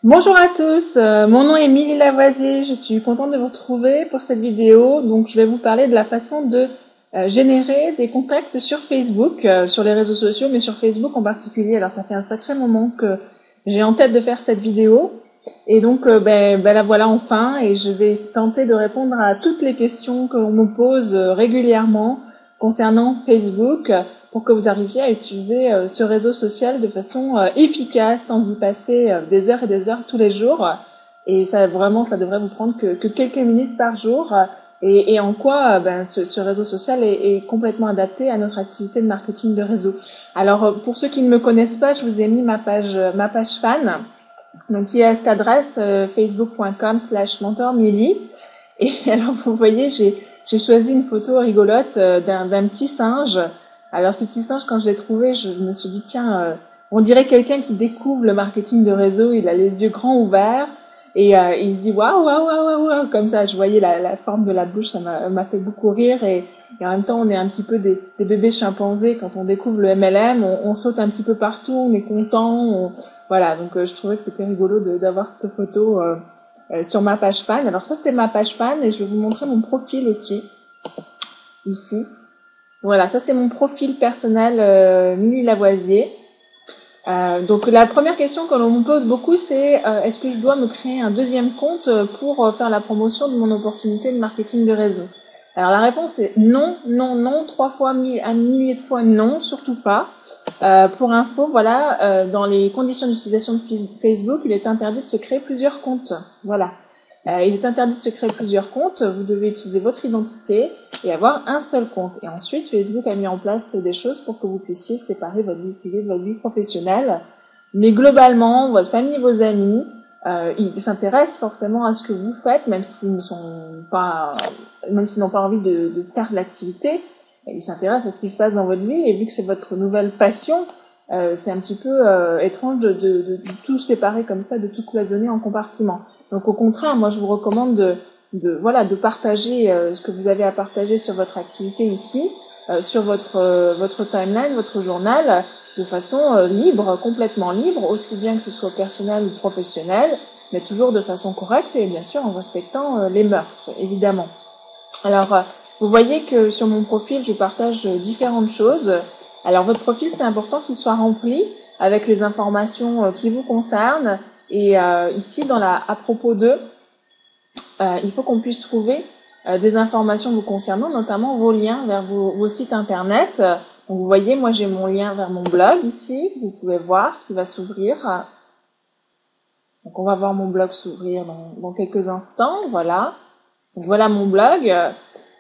Bonjour à tous, mon nom est Émilie Lavoisier, je suis contente de vous retrouver pour cette vidéo. Donc je vais vous parler de la façon de générer des contacts sur Facebook, sur les réseaux sociaux, mais sur Facebook en particulier. Alors ça fait un sacré moment que j'ai en tête de faire cette vidéo. Et donc la voilà enfin, et je vais tenter de répondre à toutes les questions que l'on me pose régulièrement concernant Facebook, pour que vous arriviez à utiliser ce réseau social de façon efficace, sans y passer des heures et des heures tous les jours. Et ça, vraiment, ça devrait vous prendre que quelques minutes par jour. Et en quoi ce réseau social est complètement adapté à notre activité de marketing de réseau. Alors, pour ceux qui ne me connaissent pas, je vous ai mis ma page fan, donc qui est à cette adresse facebook.com/mentormili. Et alors, vous voyez, j'ai choisi une photo rigolote d'un petit singe. Alors, ce petit singe, quand je l'ai trouvé, je me suis dit, tiens, on dirait quelqu'un qui découvre le marketing de réseau. Il a les yeux grands ouverts et il se dit, waouh, waouh, waouh, waouh, comme ça. Je voyais la forme de la bouche, ça m'a fait beaucoup rire. Et en même temps, on est un petit peu des bébés chimpanzés. Quand on découvre le MLM, on saute un petit peu partout, on est content. Voilà, donc je trouvais que c'était rigolo d'avoir cette photo sur ma page fan. Alors ça, c'est ma page fan et je vais vous montrer mon profil aussi, ici. Voilà, ça c'est mon profil personnel Émilie Lavoisier. Donc la première question que l'on me pose beaucoup, c'est est-ce que je dois me créer un deuxième compte pour faire la promotion de mon opportunité de marketing de réseau? Alors la réponse est non, non, non, 3 fois, un millier de fois non, surtout pas. Pour info, voilà, dans les conditions d'utilisation de Facebook, il est interdit de se créer plusieurs comptes. Voilà. Il est interdit de se créer plusieurs comptes. Vous devez utiliser votre identité et avoir un seul compte. Et ensuite, Facebook a mis en place des choses pour que vous puissiez séparer votre vie privée de votre vie professionnelle. Mais globalement, votre famille, vos amis, ils s'intéressent forcément à ce que vous faites, même s'ils n'ont pas envie de faire de l'activité. Ils s'intéressent à ce qui se passe dans votre vie. Et vu que c'est votre nouvelle passion, c'est un petit peu étrange de tout séparer comme ça, de tout cloisonner en compartiments. Donc au contraire, moi je vous recommande de partager ce que vous avez à partager sur votre activité ici, sur votre timeline, votre journal, de façon libre, complètement libre, aussi bien que ce soit personnel ou professionnel, mais toujours de façon correcte et bien sûr en respectant les mœurs, évidemment. Alors, vous voyez que sur mon profil, je partage différentes choses. Alors, votre profil, c'est important qu'il soit rempli avec les informations qui vous concernent. Et ici, dans la à propos de, il faut qu'on puisse trouver des informations vous concernant, notamment vos liens vers vos sites internet. Donc, vous voyez, moi, j'ai mon lien vers mon blog ici, vous pouvez voir, qui va s'ouvrir. Donc, on va voir mon blog s'ouvrir dans quelques instants. Voilà. Donc, voilà mon blog.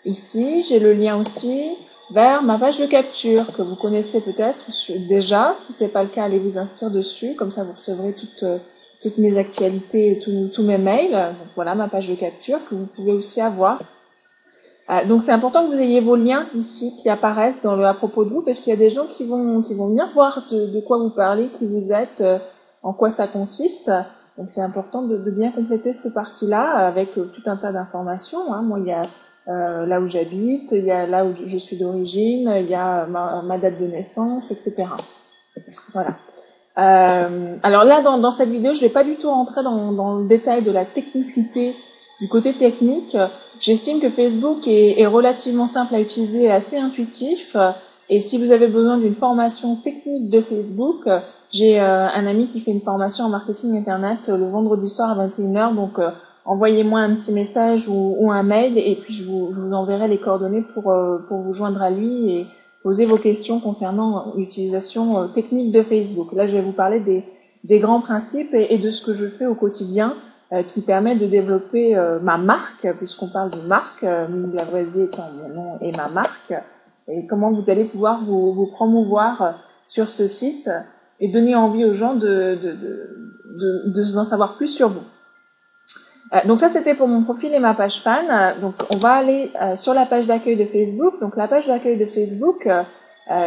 Ici, j'ai le lien aussi vers ma page de capture que vous connaissez peut-être déjà. Si c'est pas le cas, allez vous inscrire dessus. Comme ça, vous recevrez toutes mes actualités et tous mes mails. Donc, voilà ma page de capture que vous pouvez aussi avoir. Donc, c'est important que vous ayez vos liens ici qui apparaissent dans le à propos de vous, parce qu'il y a des gens qui vont venir voir de quoi vous parlez, qui vous êtes, en quoi ça consiste. Donc, c'est important de bien compléter cette partie-là avec tout un tas d'informations. Hein. Moi, il y a là où j'habite, il y a là où je suis d'origine, il y a ma date de naissance, etc. Voilà. Alors là, dans cette vidéo, je vais pas du tout rentrer dans le détail de la technicité, du côté technique. J'estime que Facebook est relativement simple à utiliser et assez intuitif. Et si vous avez besoin d'une formation technique de Facebook, j'ai un ami qui fait une formation en marketing internet le vendredi soir à 21h. Donc, envoyez-moi un petit message ou un mail et puis je vous enverrai les coordonnées pour vous joindre à lui et poser vos questions concernant l'utilisation technique de Facebook. Là, je vais vous parler des grands principes et de ce que je fais au quotidien qui permet de développer ma marque, puisqu'on parle de marque, Émilie Lavoisier étant mon nom et ma marque, et comment vous allez pouvoir vous promouvoir sur ce site et donner envie aux gens d'en savoir plus sur vous. Donc ça, c'était pour mon profil et ma page fan. Donc on va aller sur la page d'accueil de Facebook. Donc la page d'accueil de Facebook,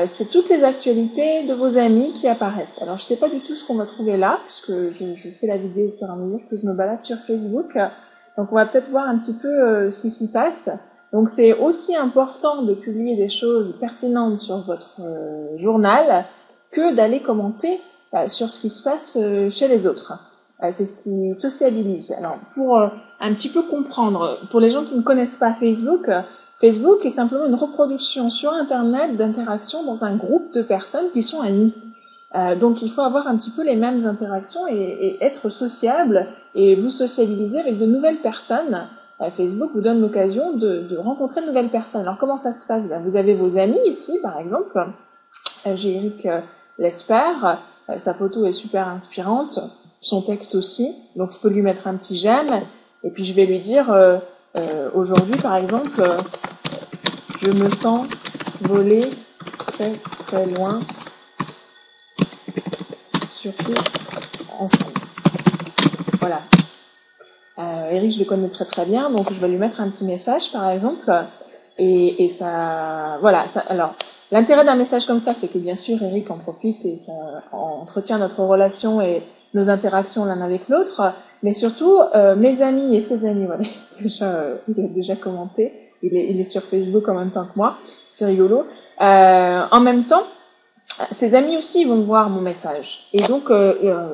c'est toutes les actualités de vos amis qui apparaissent. Alors je sais pas du tout ce qu'on va trouver là, puisque je fais la vidéo au fur et à mesure que je me balade sur Facebook. Donc on va peut-être voir un petit peu ce qui s'y passe. Donc c'est aussi important de publier des choses pertinentes sur votre journal que d'aller commenter sur ce qui se passe chez les autres. c'est ce qui sociabilise. Alors, pour un petit peu comprendre, pour les gens qui ne connaissent pas Facebook, Facebook est simplement une reproduction sur Internet d'interactions dans un groupe de personnes qui sont amies. Donc, il faut avoir un petit peu les mêmes interactions et être sociable et vous sociabiliser avec de nouvelles personnes. Facebook vous donne l'occasion de rencontrer de nouvelles personnes. Alors, comment ça se passe? Vous avez vos amis ici, par exemple. J'ai Eric Lesper. Sa photo est super inspirante. Son texte aussi. Donc, je peux lui mettre un petit j'aime. Et puis, je vais lui dire, aujourd'hui, par exemple, je me sens volée très, très loin. Surtout ensemble. Voilà. Eric, je le connais très très bien, donc je vais lui mettre un petit message, par exemple, et ça, voilà. Ça, alors, l'intérêt d'un message comme ça, c'est que bien sûr, Eric en profite et ça entretient notre relation et nos interactions l'un avec l'autre, mais surtout mes amis et ses amis. Voilà, il a déjà commenté. Il est sur Facebook en même temps que moi. C'est rigolo. En même temps. Ses amis aussi vont voir mon message. Et donc,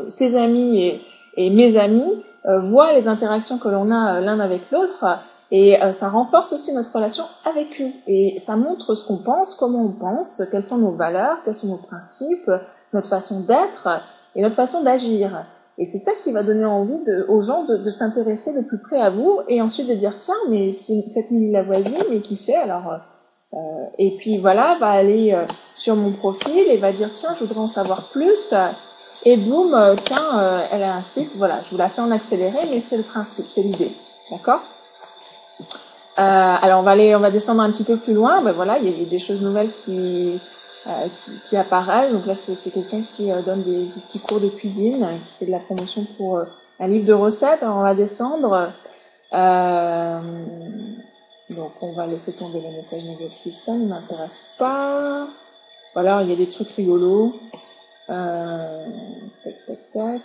ses amis et mes amis voient les interactions que l'on a l'un avec l'autre et ça renforce aussi notre relation avec eux. Et ça montre ce qu'on pense, comment on pense, quelles sont nos valeurs, quels sont nos principes, notre façon d'être et notre façon d'agir. Et c'est ça qui va donner envie aux gens de s'intéresser de plus près à vous et ensuite de dire, tiens, mais cette Milly Lavoisier, mais qui c'est alors et puis voilà, va aller sur mon profil et va dire tiens, je voudrais en savoir plus. Et boum, tiens, elle a un site. Voilà, je vous la fais en accéléré, mais c'est le principe, c'est l'idée, d'accord. Alors on va descendre un petit peu plus loin. Ben voilà, il y a des choses nouvelles qui apparaissent. Donc là, c'est quelqu'un qui donne des petits cours de cuisine, qui fait de la promotion pour un livre de recettes. Alors on va descendre. Donc on va laisser tomber les messages négatifs, ça ne m'intéresse pas. Voilà, il y a des trucs rigolos. Tac, tac, tac.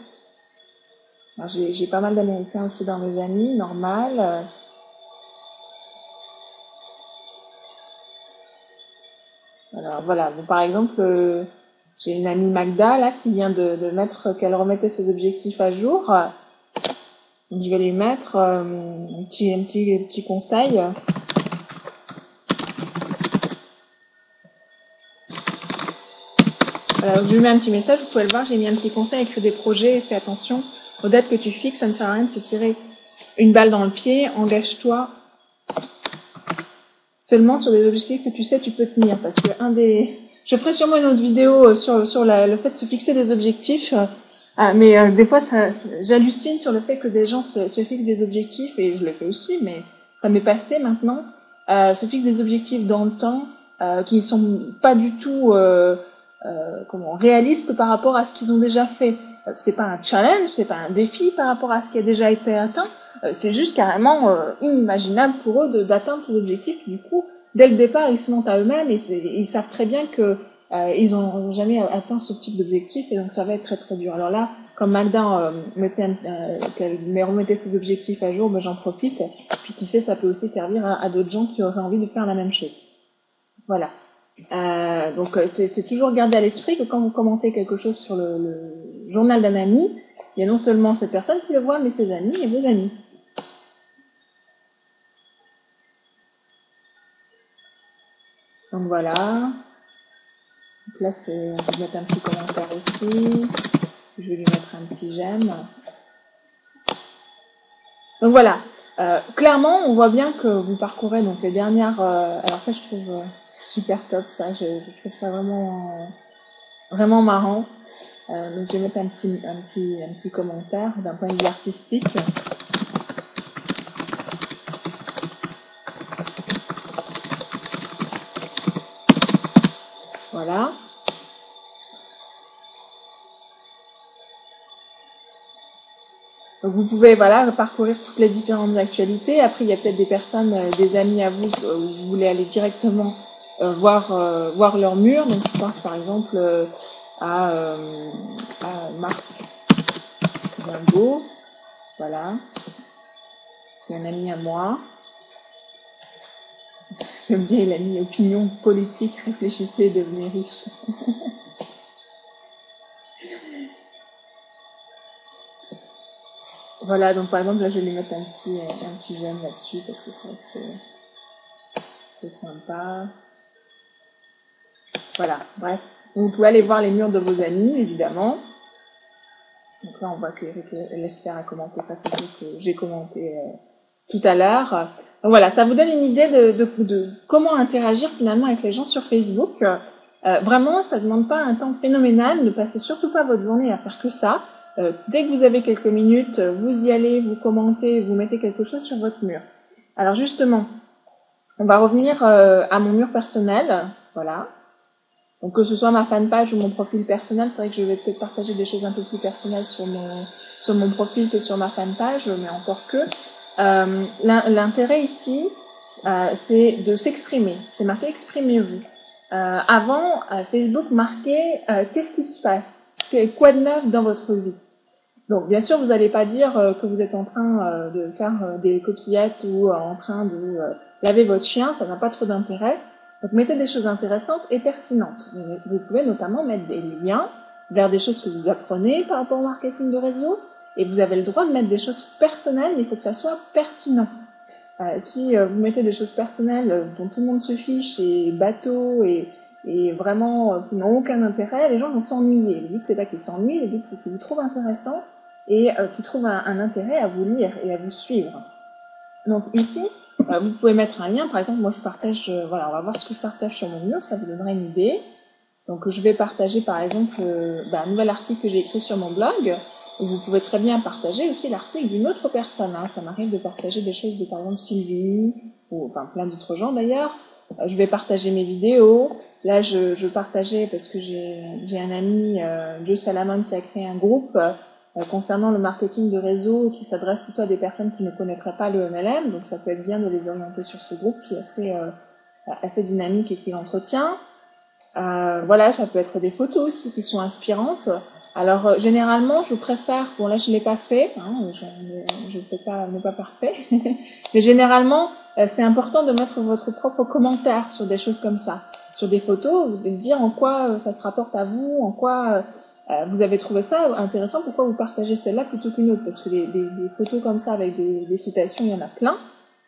J'ai pas mal d'Américains aussi dans mes amis, normal. Alors voilà, bon, par exemple, j'ai une amie Magda là qui vient de mettre qu'elle remettait ses objectifs à jour. Donc, je vais lui mettre un petit conseil. Alors, je lui mets un petit message, vous pouvez le voir, j'ai mis un petit conseil, écris des projets, fais attention aux dates que tu fixes, ça ne sert à rien de se tirer une balle dans le pied, engage-toi seulement sur des objectifs que tu sais tu peux tenir, parce que je ferai sûrement une autre vidéo sur le fait de se fixer des objectifs, mais des fois j'hallucine sur le fait que des gens se fixent des objectifs, et je le fais aussi, mais ça m'est passé maintenant, se fixent des objectifs dans le temps, qui sont pas du tout réalistes par rapport à ce qu'ils ont déjà fait. C'est pas un challenge, c'est pas un défi par rapport à ce qui a déjà été atteint. C'est juste carrément inimaginable pour eux d'atteindre ces objectifs. Du coup, dès le départ, ils se mentent à eux-mêmes et ils savent très bien que ils ont jamais atteint ce type d'objectif et donc ça va être très très dur. Alors là, comme Magda qu'elle remettait ses objectifs à jour, ben j'en profite. Puis qui sait, ça peut aussi servir à d'autres gens qui auraient envie de faire la même chose. Voilà. Donc c'est toujours garder à l'esprit que quand vous commentez quelque chose sur le journal d'un ami, il y a non seulement cette personne qui le voit, mais ses amis et vos amis. Donc voilà. Donc là, je vais mettre un petit commentaire aussi. Je vais lui mettre un petit j'aime. Donc voilà. Clairement, on voit bien que vous parcourez donc les dernières. Alors ça, je trouve super top. Ça, je trouve ça vraiment vraiment marrant. Donc je vais mettre un petit commentaire d'un point de vue artistique. Voilà. Donc vous pouvez parcourir toutes les différentes actualités. Après, il y a peut-être des personnes, des amis à vous, où vous voulez aller directement voir leur mur. Donc je pense par exemple à Marc Dingo, voilà, qui est un ami à moi. J'aime bien, il a mis opinion politique, réfléchissez et devenez riche. Voilà, donc par exemple, là, je vais lui mettre un petit j'aime là-dessus, parce que c'est vrai que c'est sympa. Voilà, bref. Vous pouvez aller voir les murs de vos amis, évidemment. Donc là, on voit qu'Eric Lesper a commenté sa photo que j'ai commenté tout à l'heure. Donc voilà, ça vous donne une idée de comment interagir finalement avec les gens sur Facebook. Vraiment, ça ne demande pas un temps phénoménal. Ne passez surtout pas votre journée à faire que ça. Dès que vous avez quelques minutes, vous y allez, vous commentez, vous mettez quelque chose sur votre mur. Alors justement, on va revenir à mon mur personnel. Voilà. Donc que ce soit ma fanpage ou mon profil personnel, c'est vrai que je vais peut-être partager des choses un peu plus personnelles sur mon profil que sur ma fanpage, mais encore que. L'intérêt ici, c'est de s'exprimer. C'est marqué exprimez-vous. Avant, Facebook marquait qu'est-ce qui se passe, quoi de neuf dans votre vie. Donc bien sûr, vous n'allez pas dire que vous êtes en train de faire des coquillettes ou en train de laver votre chien, ça n'a pas trop d'intérêt. Donc mettez des choses intéressantes et pertinentes. Vous pouvez notamment mettre des liens vers des choses que vous apprenez par rapport au marketing de réseau, et vous avez le droit de mettre des choses personnelles, mais il faut que ça soit pertinent. Si vous mettez des choses personnelles dont tout le monde se fiche et bateau et vraiment qui n'ont aucun intérêt, les gens vont s'ennuyer. Le but c'est pas qu'ils s'ennuient, le but c'est qu'ils vous trouvent intéressant et qu'ils trouvent un intérêt à vous lire et à vous suivre. Donc ici, vous pouvez mettre un lien. Par exemple, moi je partage, voilà, on va voir ce que je partage sur mon mur, ça vous donnera une idée. Donc je vais partager par exemple un nouvel article que j'ai écrit sur mon blog. Vous pouvez très bien partager aussi l'article d'une autre personne. Hein. Ça m'arrive de partager des choses de par exemple Sylvie, ou enfin plein d'autres gens d'ailleurs. Je vais partager mes vidéos. Là, je partageais parce que j'ai un ami, Joe Salamon, qui a créé un groupe concernant le marketing de réseau qui s'adresse plutôt à des personnes qui ne connaîtraient pas le MLM. Donc ça peut être bien de les orienter sur ce groupe qui est assez dynamique et qui l'entretient. Voilà, ça peut être des photos aussi qui sont inspirantes. Alors généralement, je préfère, bon là je l'ai pas fait, hein, je fais pas, n'est pas parfait, mais généralement c'est important de mettre votre propre commentaire sur des choses comme ça, sur des photos, de dire en quoi ça se rapporte à vous, en quoi vous avez trouvé ça intéressant, pourquoi vous partagez celle-là plutôt qu'une autre, parce que des photos comme ça avec des citations, il y en a plein.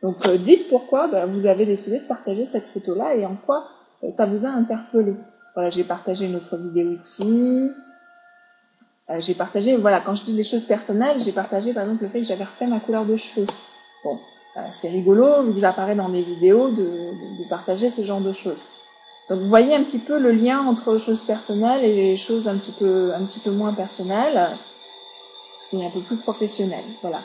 Donc dites pourquoi vous avez décidé de partager cette photo-là et en quoi ça vous a interpellé. Voilà, j'ai partagé une autre vidéo ici. J'ai partagé, voilà, quand je dis des choses personnelles, j'ai partagé par exemple le fait que j'avais refait ma couleur de cheveux. Bon, c'est rigolo, vu que j'apparais dans mes vidéos, de partager ce genre de choses. Donc vous voyez un petit peu le lien entre choses personnelles et les choses un petit peu moins personnelles et un peu plus professionnelles. Voilà.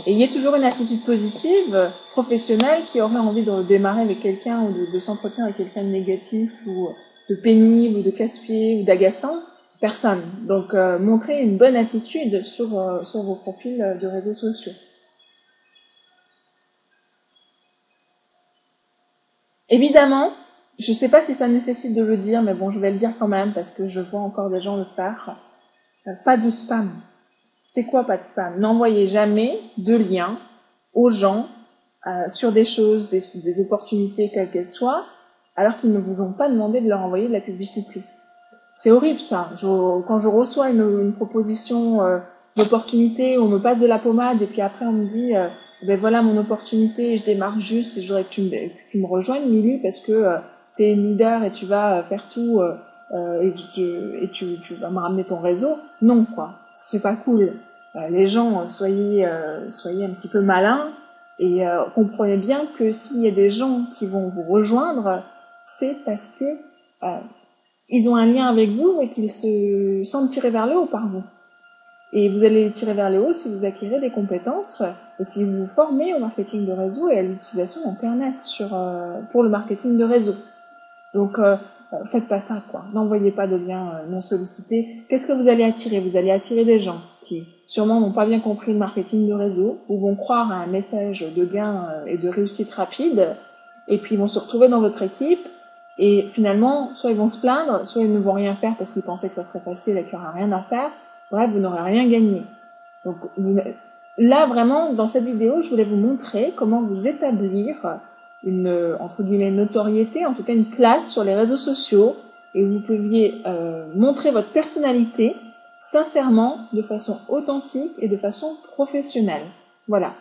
Et ayez toujours une attitude positive, professionnelle, qui aurait envie de démarrer avec quelqu'un ou de s'entretenir avec quelqu'un de négatif ou de pénible ou de casse-pied ou d'agaçant. Personne. Donc, montrez une bonne attitude sur vos profils de réseaux sociaux. Évidemment, je ne sais pas si ça nécessite de le dire, mais bon, je vais le dire quand même parce que je vois encore des gens le faire. Pas de spam. C'est quoi pas de spam? N'envoyez jamais de liens aux gens sur des choses, des opportunités quelles qu'elles soient, alors qu'ils ne vous ont pas demandé de leur envoyer de la publicité. C'est horrible ça. Quand je reçois une proposition d'opportunité, on me passe de la pommade et puis après on me dit ben voilà mon opportunité, je démarre juste et je voudrais que tu me rejoignes, Mili, parce que t'es leader et tu vas faire tout et tu vas me ramener ton réseau. Non quoi, c'est pas cool. Les gens, soyez un petit peu malins et comprenez bien que s'il y a des gens qui vont vous rejoindre, c'est parce que ils ont un lien avec vous et qu'ils se sentent tirés vers le haut par vous. Et vous allez les tirer vers le haut si vous acquérez des compétences et si vous vous formez au marketing de réseau et à l'utilisation d'Internet pour le marketing de réseau. Donc, faites pas ça, quoi. N'envoyez pas de liens non sollicités. Qu'est-ce que vous allez attirer? Vous allez attirer des gens qui, sûrement, n'ont pas bien compris le marketing de réseau ou vont croire à un message de gain et de réussite rapide et puis ils vont se retrouver dans votre équipe. Et finalement, soit ils vont se plaindre, soit ils ne vont rien faire parce qu'ils pensaient que ça serait facile et qu'il n'y aura rien à faire. Bref, vous n'aurez rien gagné. Donc là, vraiment, dans cette vidéo, je voulais vous montrer comment vous établir une, entre guillemets, notoriété, en tout cas une place sur les réseaux sociaux, et vous pouviez montrer votre personnalité sincèrement, de façon authentique et de façon professionnelle. Voilà.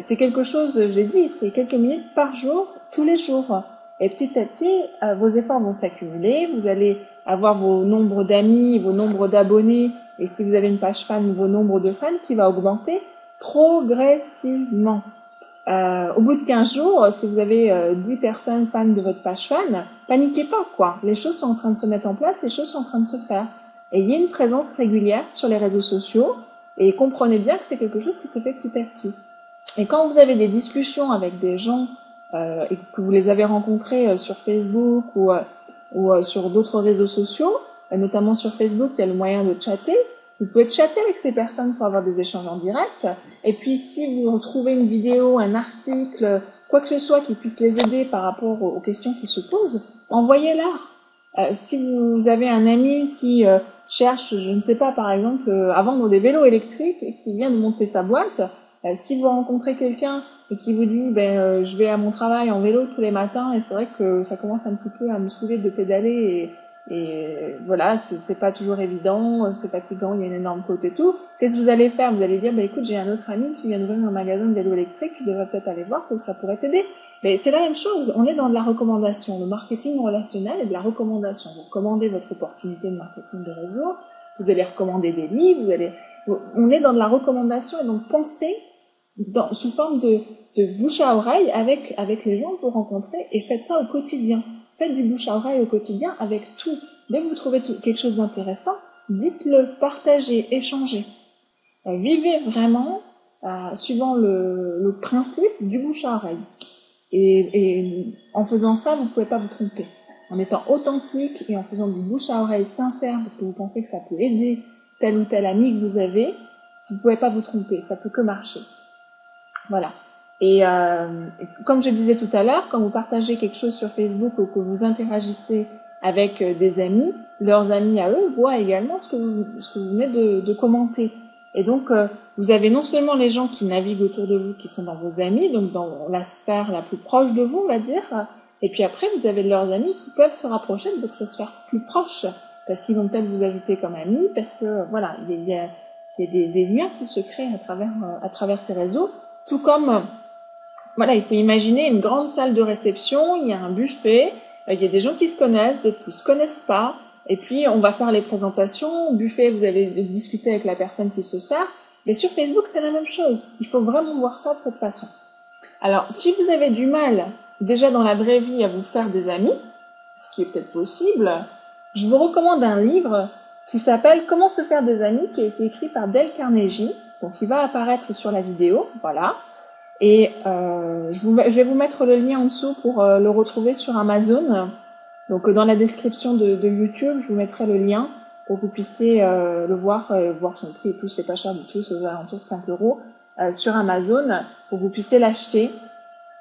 C'est quelque chose, j'ai dit, c'est quelques minutes par jour, tous les jours. Et petit à petit, vos efforts vont s'accumuler, vous allez avoir vos nombres d'amis, vos nombres d'abonnés, et si vous avez une page fan, vos nombres de fans qui va augmenter progressivement. Au bout de 15 jours, si vous avez 10 personnes fans de votre page fan, paniquez pas, quoi. Les choses sont en train de se mettre en place, les choses sont en train de se faire. Ayez une présence régulière sur les réseaux sociaux et comprenez bien que c'est quelque chose qui se fait petit à petit. Et quand vous avez des discussions avec des gens et que vous les avez rencontrés sur Facebook ou sur d'autres réseaux sociaux, notamment sur Facebook, il y a le moyen de chatter. Vous pouvez chatter avec ces personnes pour avoir des échanges en direct. Et puis, si vous retrouvez une vidéo, un article, quoi que ce soit qui puisse les aider par rapport aux questions qui se posent, envoyez-leur. Si vous avez un ami qui cherche, je ne sais pas, par exemple, à vendre des vélos électriques et qui vient de monter sa boîte, si vous rencontrez quelqu'un et qui vous dit je vais à mon travail en vélo tous les matins et c'est vrai que ça commence un petit peu à me saouler de pédaler et voilà, c'est pas toujours évident, c'est fatigant, il y a une énorme côte et tout. Qu'est-ce que vous allez faire? Vous allez dire écoute, j'ai un autre ami qui vient d'ouvrir un magasin de vélos électriques, tu devrais peut-être aller voir, peut-être que ça pourrait t'aider. Mais c'est la même chose, on est dans de la recommandation. Le marketing relationnel est de la recommandation. Vous recommandez votre opportunité de marketing de réseau, vous allez recommander des livres, on est dans de la recommandation et donc pensez sous forme de bouche à oreille avec les gens que vous rencontrez et faites ça au quotidien. Faites du bouche à oreille au quotidien avec tout. Dès que vous trouvez quelque chose d'intéressant, dites-le, partagez, échangez. Vivez vraiment suivant le principe du bouche à oreille. Et en faisant ça, vous ne pouvez pas vous tromper. En étant authentique et en faisant du bouche à oreille sincère parce que vous pensez que ça peut aider tel ou tel ami que vous avez, vous ne pouvez pas vous tromper, ça peut que marcher. Voilà. Et comme je disais tout à l'heure, quand vous partagez quelque chose sur Facebook ou que vous interagissez avec des amis, leurs amis à eux voient également ce que vous venez de commenter. Et donc, vous avez non seulement les gens qui naviguent autour de vous, qui sont dans vos amis, donc dans la sphère la plus proche de vous, on va dire, et puis après, vous avez leurs amis qui peuvent se rapprocher de votre sphère plus proche, parce qu'ils vont peut-être vous ajouter comme amis, parce que, voilà, il y a des liens qui se créent à travers ces réseaux, tout comme... Voilà, il faut imaginer une grande salle de réception, il y a un buffet, il y a des gens qui se connaissent, d'autres qui se connaissent pas, et puis on va faire les présentations, au buffet vous allez discuter avec la personne qui se sert, mais sur Facebook c'est la même chose, il faut vraiment voir ça de cette façon. Alors si vous avez du mal déjà dans la vraie vie à vous faire des amis, ce qui est peut-être possible, je vous recommande un livre qui s'appelle « Comment se faire des amis » qui a été écrit par Dale Carnegie, donc il va apparaître sur la vidéo, voilà. Et je vais vous mettre le lien en dessous pour le retrouver sur Amazon. Donc dans la description de YouTube, je vous mettrai le lien pour que vous puissiez le voir son prix et tout, c'est pas cher du tout, c'est aux alentours de 5 € sur Amazon pour que vous puissiez l'acheter.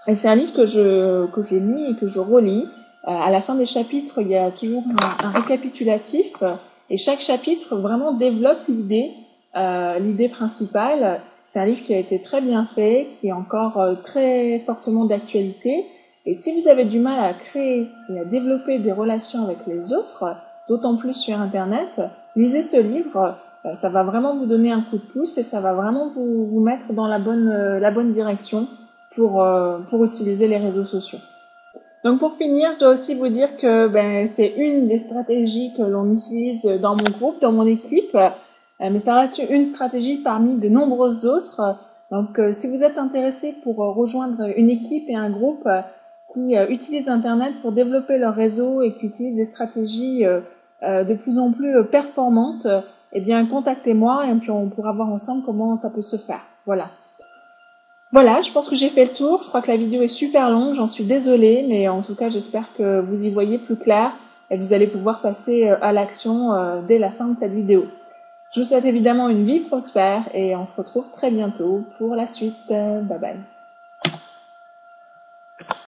Et c'est un livre que je lis et que je relis. À la fin des chapitres, il y a toujours un récapitulatif et chaque chapitre vraiment développe l'idée principale. C'est un livre qui a été très bien fait, qui est encore très fortement d'actualité. Et si vous avez du mal à créer et à développer des relations avec les autres, d'autant plus sur Internet, lisez ce livre. Ça va vraiment vous donner un coup de pouce et ça va vraiment vous mettre dans la bonne direction pour utiliser les réseaux sociaux. Donc pour finir, je dois aussi vous dire que c'est une des stratégies que l'on utilise dans mon groupe, dans mon équipe. Mais ça reste une stratégie parmi de nombreuses autres. Donc, si vous êtes intéressé pour rejoindre une équipe et un groupe qui utilisent Internet pour développer leur réseau et qui utilisent des stratégies de plus en plus performantes, eh bien, contactez-moi et puis on pourra voir ensemble comment ça peut se faire. Voilà. Voilà, je pense que j'ai fait le tour. Je crois que la vidéo est super longue, j'en suis désolée, mais en tout cas, j'espère que vous y voyez plus clair et que vous allez pouvoir passer à l'action dès la fin de cette vidéo. Je vous souhaite évidemment une vie prospère et on se retrouve très bientôt pour la suite. Bye bye.